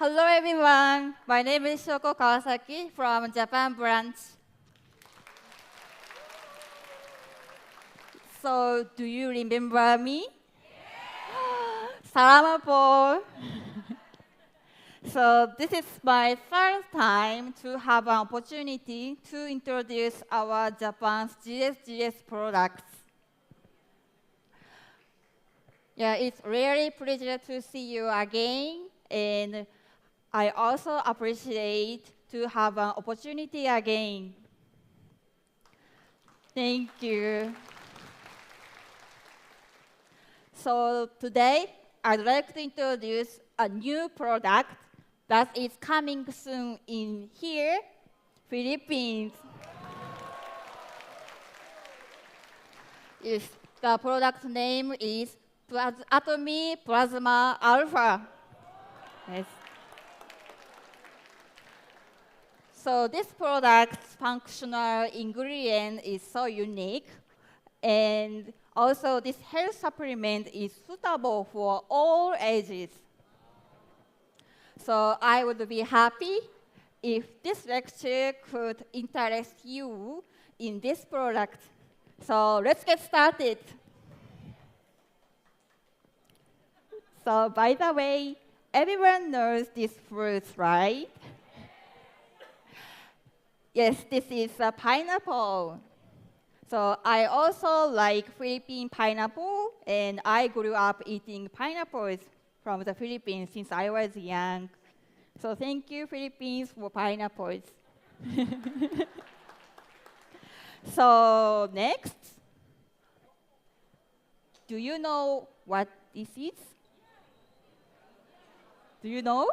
Hello everyone, my name is Shoko Kawasaki from Japan branch. So, do you remember me? Salamat po. So, this is my third time to have an opportunity to introduce our Japan's GSGS products. Yeah, it's really pleasure to see you again, and I also appreciate to have an opportunity again. Thank you. So today, I'd like to introduce a new product that is coming soon in here, Philippines. Yes, the product name is Atomy Plasma Alpha. Yes. So this product's functional ingredient is so unique, and also this health supplement is suitable for all ages. So I would be happy if this lecture could interest you in this product. So let's get started. So by the way, everyone knows these fruits, right? Yes, this is a pineapple. So I also like Philippine pineapple, and I grew up eating pineapples from the Philippines since I was young. So thank you, Philippines, for pineapples. So next, do you know what this is? Do you know?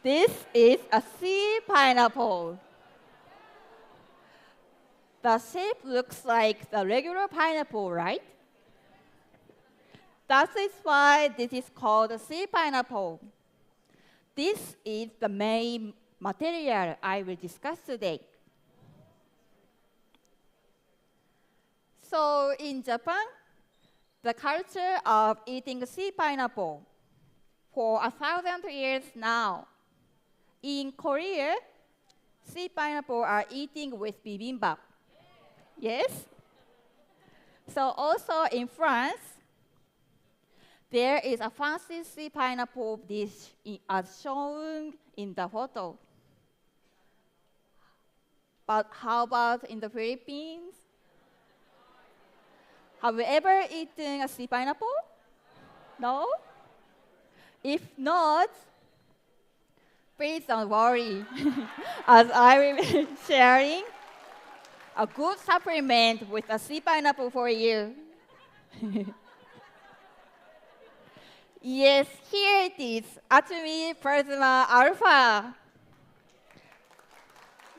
This is a sea pineapple. The shape looks like the regular pineapple, right? That is why this is called a sea pineapple. This is the main material I will discuss today. So in Japan, the culture of eating sea pineapple for 1,000 years now. In Korea, sea pineapple are eating with bibimbap. Yes? So also in France, there is a fancy sea pineapple dish as shown in the photo. But how about in the Philippines? Have you ever eaten a sea pineapple? No? If not, please don't worry, as I will be sharing a good supplement with a sea pineapple for you. Yes, here it is, Atomy Plasma Alpha.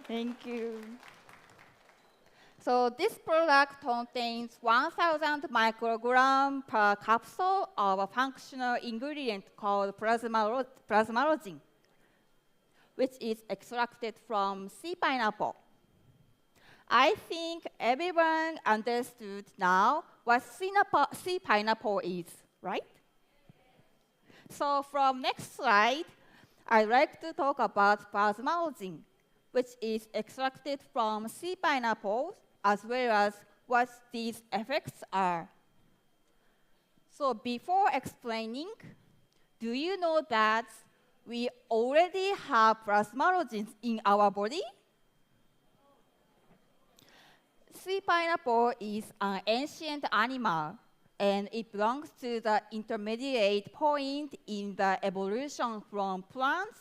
Thank you. So this product contains 1,000 microgram per capsule of a functional ingredient called plasmalogen, which is extracted from sea pineapple. I think everyone understood now what sea pineapple is, right? So from next slide, I'd like to talk about plasmalogen, which is extracted from sea pineapples, as well as what these effects are. So before explaining, do you know that we already have plasmalogens in our body? Sea pineapple is an ancient animal, and it belongs to the intermediate point in the evolution from plants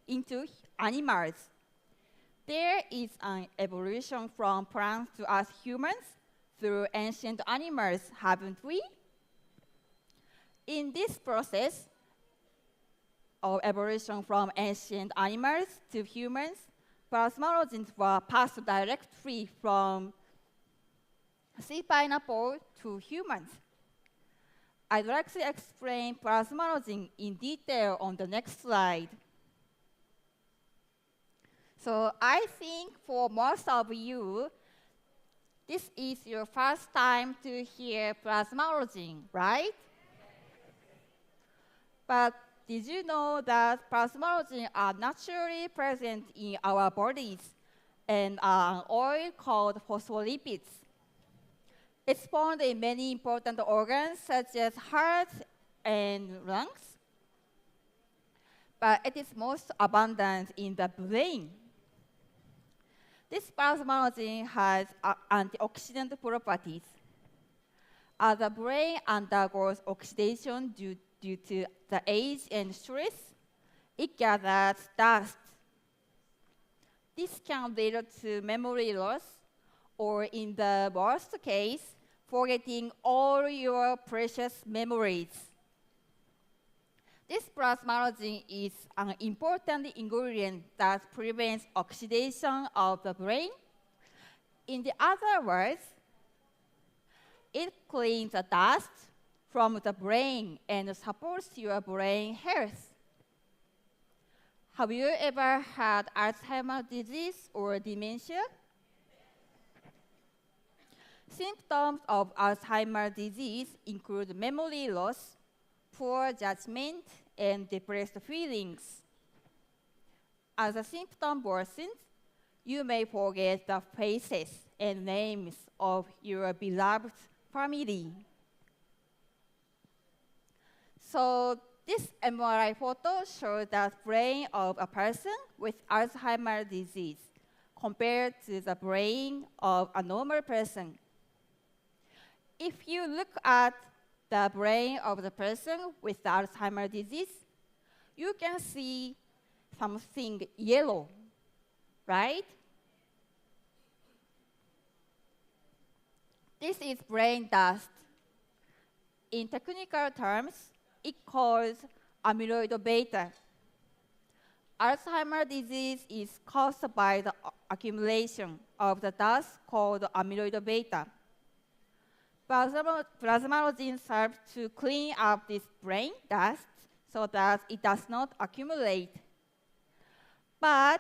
into animals. There is an evolution from plants to us humans through ancient animals, haven't we? In this process of evolution from ancient animals to humans, plasmalogens were passed directly from sea pineapple to humans. I'd like to explain plasmalogen in detail on the next slide. So I think for most of you, this is your first time to hear plasmalogen, right? But did you know that plasmalogens are naturally present in our bodies and are an oil called phospholipids? It's found in many important organs such as heart and lungs, but it is most abundant in the brain. This plasmalogen has antioxidant properties. As the brain undergoes oxidation due to the age and stress, it gathers dust. This can lead to memory loss, or in the worst case, forgetting all your precious memories. This plasmalogen is an important ingredient that prevents oxidation of the brain. In the other words, it cleans the dust from the brain and supports your brain health. Have you ever had Alzheimer's disease or dementia? Symptoms of Alzheimer's disease include memory loss, poor judgment, and depressed feelings. As the symptom worsens, you may forget the faces and names of your beloved family. So this MRI photo shows the brain of a person with Alzheimer's disease compared to the brain of a normal person. If you look at the brain of the person with the Alzheimer's disease, you can see something yellow, right? This is brain dust. In technical terms, it calls amyloid beta. Alzheimer's disease is caused by the accumulation of the dust called amyloid beta. Plasmalogen serves to clean up this brain dust so that it does not accumulate. But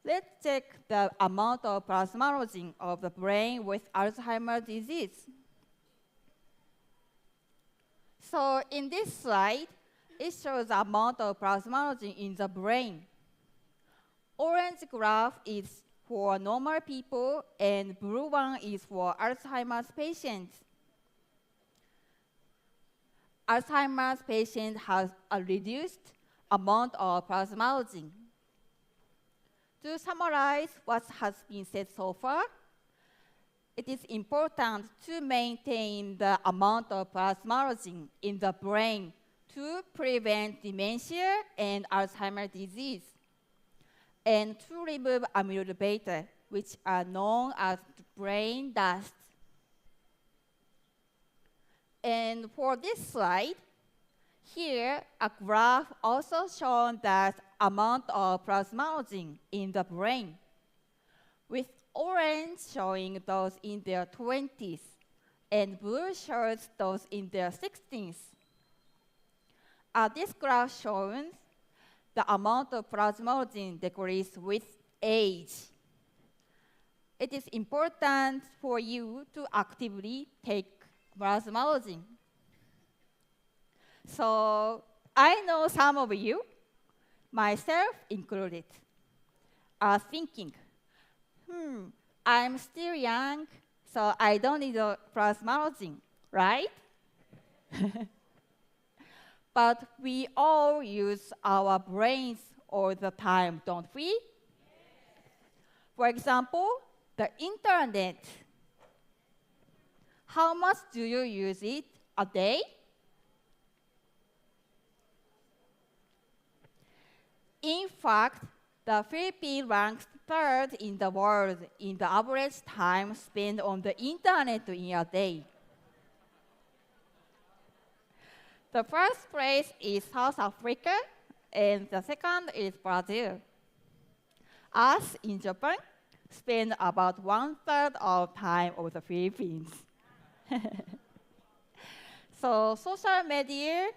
let's check the amount of plasmalogen of the brain with Alzheimer's disease. So in this slide, it shows the amount of plasmalogen in the brain. Orange graph is for normal people, and blue one is for Alzheimer's patients. Alzheimer's patient has a reduced amount of plasmalogen. To summarize what has been said so far, it is important to maintain the amount of plasmalogen in the brain to prevent dementia and Alzheimer's disease, and to remove amyloid beta, which are known as brain dust. And for this slide, here a graph also shows the amount of plasmalogen in the brain, with orange showing those in their 20s, and blue shows those in their 60s. This graph shows the amount of plasmalogen decreases with age. It is important for you to actively take plasmalogen. So I know some of you, myself included, are thinking, I'm still young, so I don't need a plasmalogen, right? But we all use our brains all the time, don't we? For example, the internet. How much do you use it a day? In fact, the Philippines ranks third in the world in the average time spent on the internet in a day. The first place is South Africa, and the second is Brazil. Us in Japan spend about 1/3 of time of the Philippines. So social media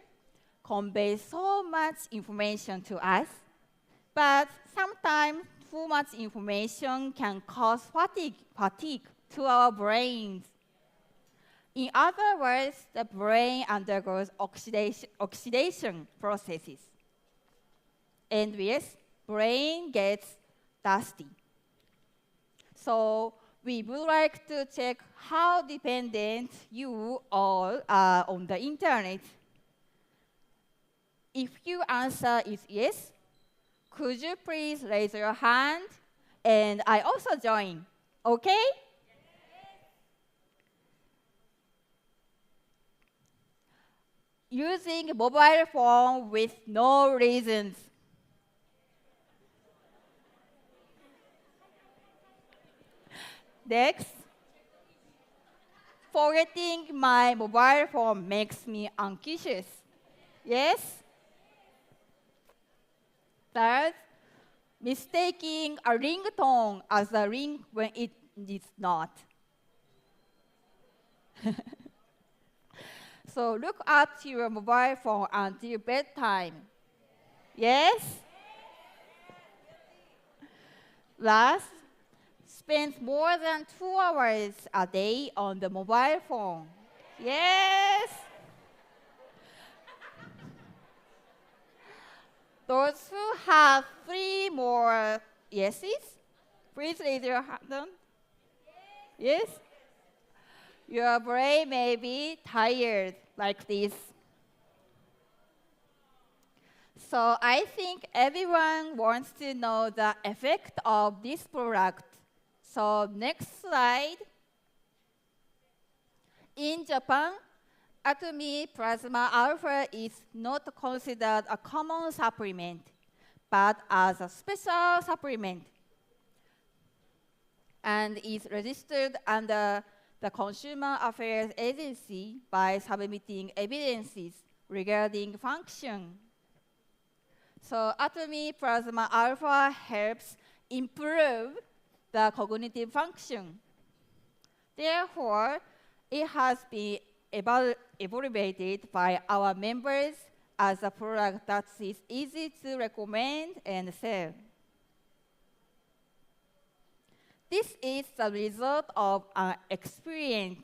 conveys so much information to us, but sometimes too much information can cause fatigue to our brains. In other words, the brain undergoes oxidation processes. And yes, brain gets dusty. So we would like to check how dependent you all are on the internet. If your answer is yes, could you please raise your hand? And I also join, okay? Using mobile phone with no reasons. Next, forgetting my mobile phone makes me anxious. Yes? Third, mistaking a ringtone as a ring when it is not. So look at your mobile phone until bedtime. Yes? Last, spend more than 2 hours a day on the mobile phone. Yes? Those who have 3 more yeses, please raise your hand. Yes? Your brain may be tired like this. So I think everyone wants to know the effect of this product. So next slide. In Japan, Atomy Plasma Alpha is not considered a common supplement, but as a special supplement, and is registered under the Consumer Affairs Agency by submitting evidences regarding function. So Atomy Plasma Alpha helps improve the cognitive function. Therefore, it has been evaluated by our members as a product that is easy to recommend and sell. This is the result of an experiment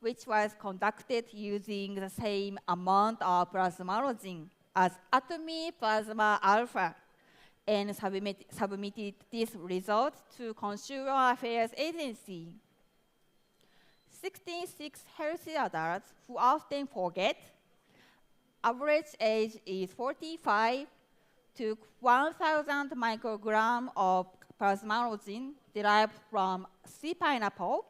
which was conducted using the same amount of plasmalogen as Atomy Plasma Alpha and submitted this result to Consumer Affairs Agency. 66 healthy adults who often forget, average age is 45, took 1,000 micrograms of plasmalogen derived from sea pineapple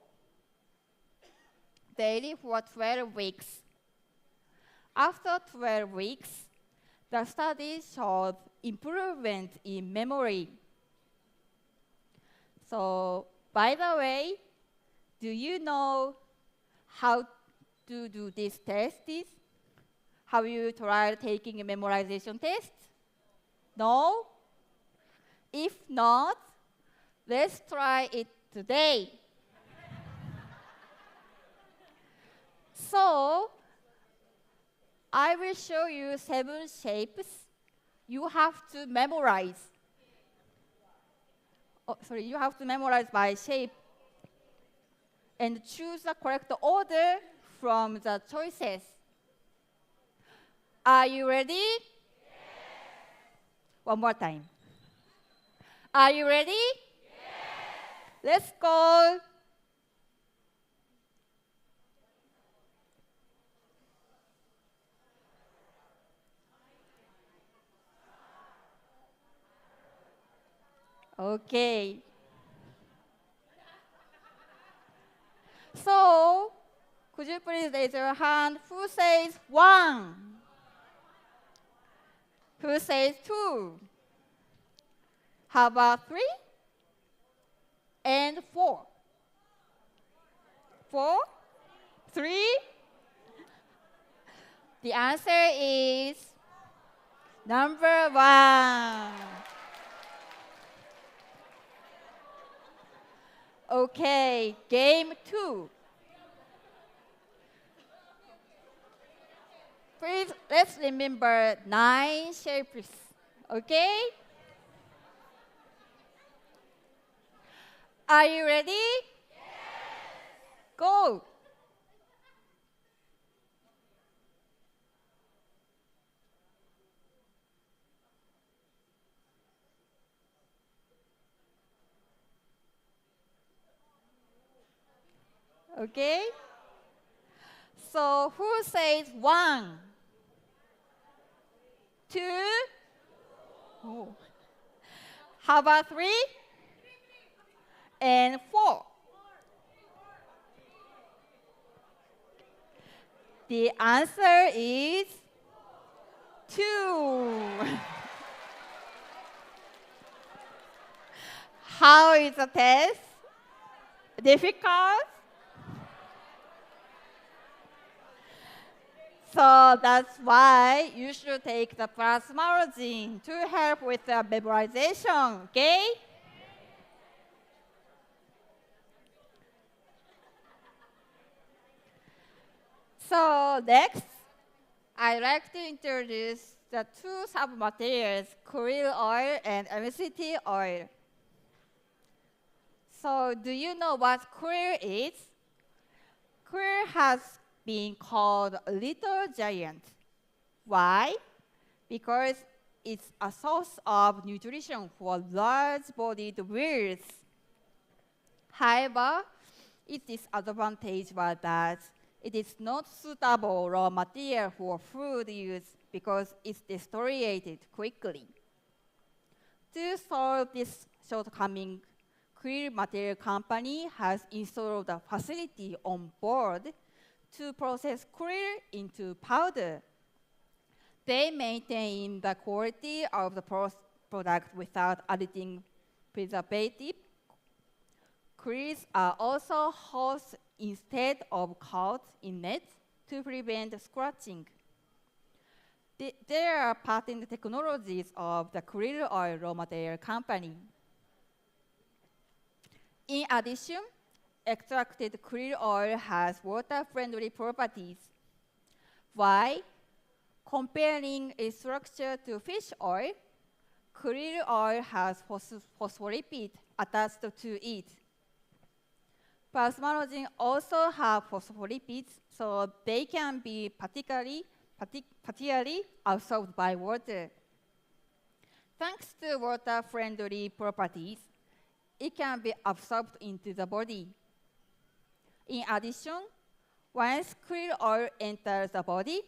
daily for 12 weeks. After 12 weeks, the study showed improvement in memory. So, by the way, do you know how to do this test? Have you tried taking a memorization test? No? If not, let's try it today. So, I will show you 7 shapes you have to memorize. Oh, sorry, you have to memorize by shape and choose the correct order from the choices. Are you ready? Yes. One more time. Are you ready? Yes. Let's go. Okay. So, could you please raise your hand? Who says 1? Who says 2? How about 3? And 4? 4? 3? The answer is number 1. Okay, game 2. Please, let's remember 9 shapes, okay? Are you ready? Yes. Go. Okay? So who says 1, 2? Oh. How about 3 and 4? The answer is 2. How is the test? Difficult? So that's why you should take the plasmalogen to help with the memorization, okay? So next, I'd like to introduce the two submaterials, krill oil and MCT oil. So do you know what krill is? Krill has been called a little giant. Why? Because it's a source of nutrition for large-bodied whales. However, its disadvantage was that it is not suitable raw material for food use because it's deteriorated quickly. To solve this shortcoming, Krill Material Company has installed a facility on board to process krill into powder. They maintain the quality of the product without adding preservative. Krills are also housed instead of caught in nets to prevent scratching. There are patent technologies of the krill oil raw material company. In addition, extracted krill oil has water-friendly properties. Why? Comparing its structure to fish oil, krill oil has phospholipid attached to it. Plasmalogen also have phospholipids, so they can be partially absorbed by water. Thanks to water-friendly properties, it can be absorbed into the body. In addition, once krill oil enters the body,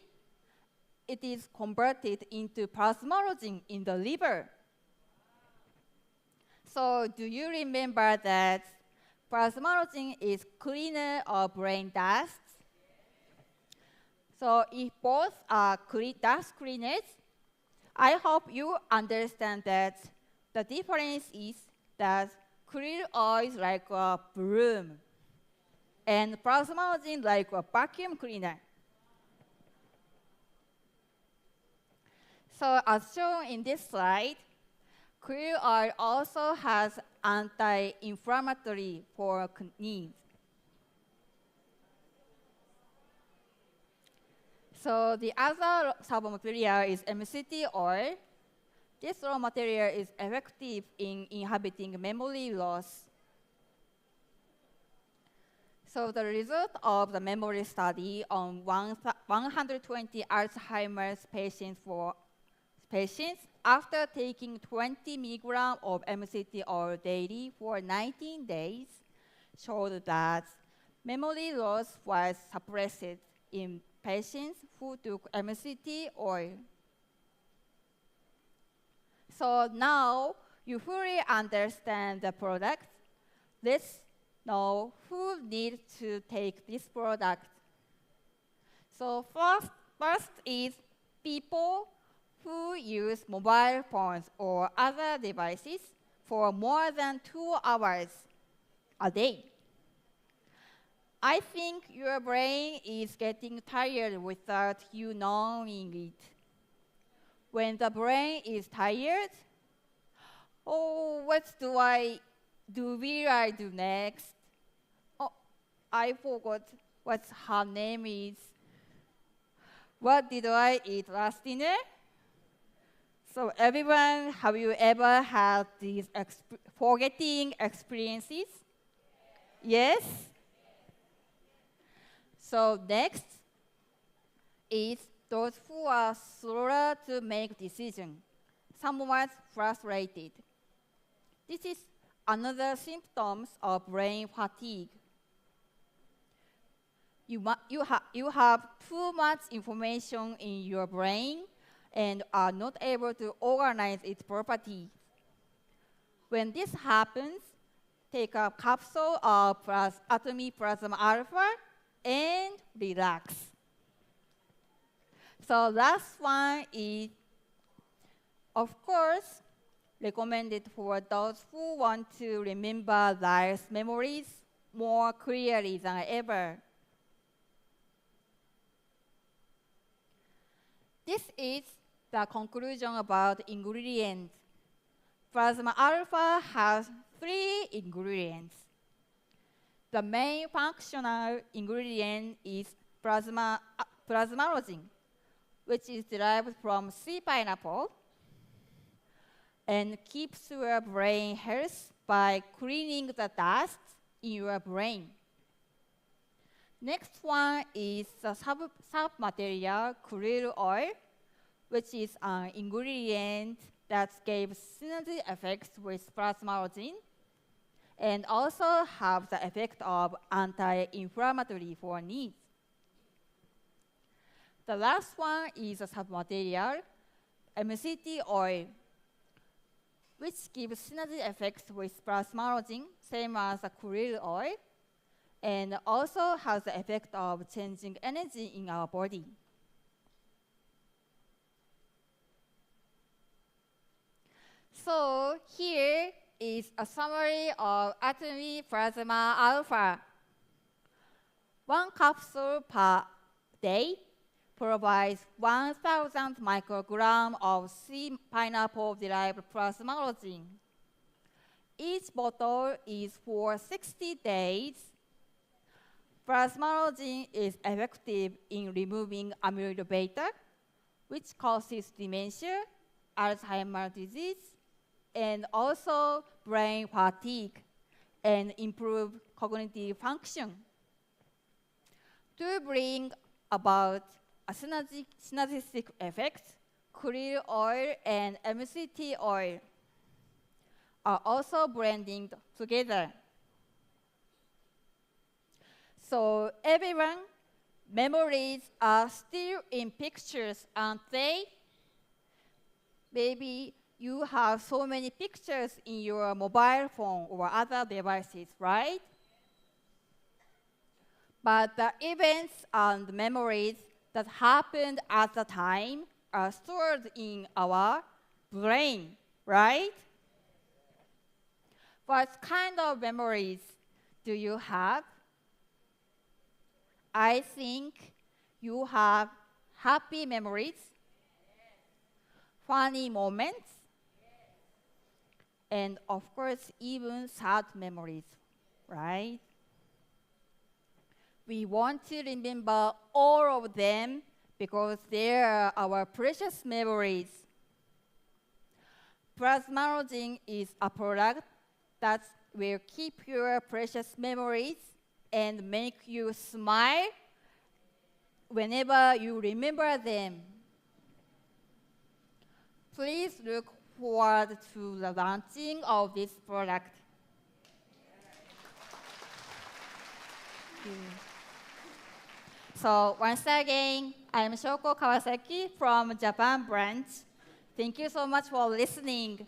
it is converted into plasmalogen in the liver. So do you remember that plasmalogen is cleaner of brain dust? So if both are dust cleaners, I hope you understand that the difference is that krill oil is like a broom and plasmalogen like a vacuum cleaner. So as shown in this slide, krill oil also has anti-inflammatory for needs. So the other submaterial is MCT oil. This raw material is effective in inhibiting memory loss. So the result of the memory study on 120 Alzheimer's patients after taking 20 milligrams of MCT oil daily for 19 days showed that memory loss was suppressed in patients who took MCT oil. So now you fully understand the product. Let's know who needs to take this product. So first is people who use mobile phones or other devices for more than 2 hours a day. I think your brain is getting tired without you knowing it. When the brain is tired, oh, what do I do next? Oh, I forgot what her name is. What did I eat last dinner? So everyone, have you ever had these forgetting experiences? Yes? So next is those who are slower to make decisions, somewhat frustrated. This is another symptom of brain fatigue. you have too much information in your brain and are not able to organize its properties. When this happens, take a capsule of Atomy plasma alpha and relax. So last one is, of course, recommended for those who want to remember life's memories more clearly than ever. This is the conclusion about ingredients. Plasma alpha has 3 ingredients. The main functional ingredient is plasmalogen, which is derived from sea pineapple and keeps your brain health by cleaning the dust in your brain. Next one is the sub-material krill oil, which is an ingredient that gives synergy effects with plasmalogen and also have the effect of anti-inflammatory for knees. The last one is a submaterial, MCT oil, which gives synergy effects with plasmalogen, same as the krill oil, and also has the effect of changing energy in our body. So here is a summary of Atomy plasma alpha. 1 capsule per day provides 1,000 micrograms of sea pineapple-derived plasmalogen. Each bottle is for 60 days. Plasmalogen is effective in removing amyloid beta, which causes dementia, Alzheimer's disease, and also brain fatigue, and improve cognitive function. To bring about a synergistic effect, krill oil and MCT oil are also blending together. So everyone, memories are still in pictures, aren't they? Maybe you have so many pictures in your mobile phone or other devices, right? But the events and memories that happened at the time are stored in our brain, right? What kind of memories do you have? I think you have happy memories, funny moments, and of course, even sad memories, right? We want to remember all of them because they are our precious memories. Plasmalogen is a product that will keep your precious memories and make you smile whenever you remember them. Please look forward to the launching of this product. So once again, I'm Shoko Kawasaki from Japan branch. Thank you so much for listening.